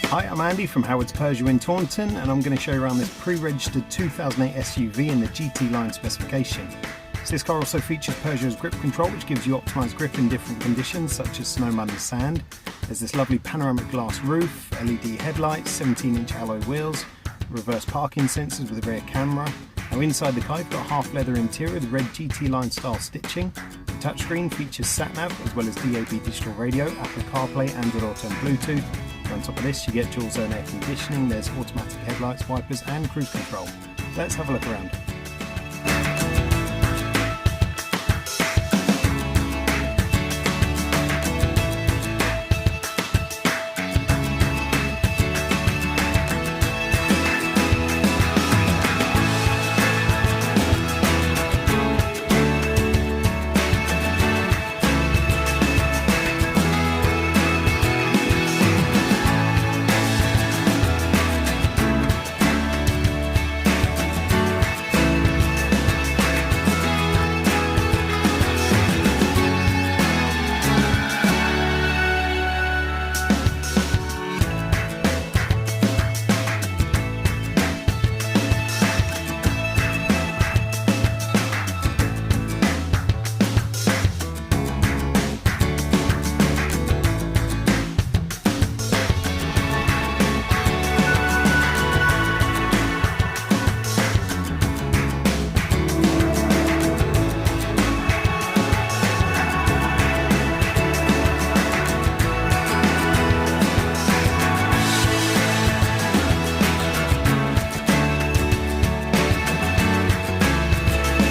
Hi, I'm Andy from Howard's Peugeot in Taunton, and I'm going to show you around this pre-registered 2008 SUV in the GT line specification. So this car also features Peugeot's grip control, which gives you optimised grip in different conditions such as snow, mud and sand. There's this lovely panoramic glass roof, LED headlights, 17-inch alloy wheels, reverse parking sensors with a rear camera. Now inside the car you've got half leather interior with red GT line style stitching. The touchscreen features sat-nav as well as DAB digital radio, Apple CarPlay, Android Auto and Bluetooth. On top of this you get dual zone air conditioning, there's automatic headlights, wipers and cruise control. Let's have a look around.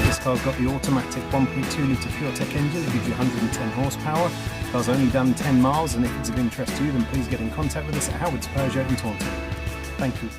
This car's got the automatic 1.2 litre PureTech engine that gives you 110 horsepower. The car's only done 10 miles, and if it's of interest to you then please get in contact with us at Howard's Peugeot in Taunton. Thank you.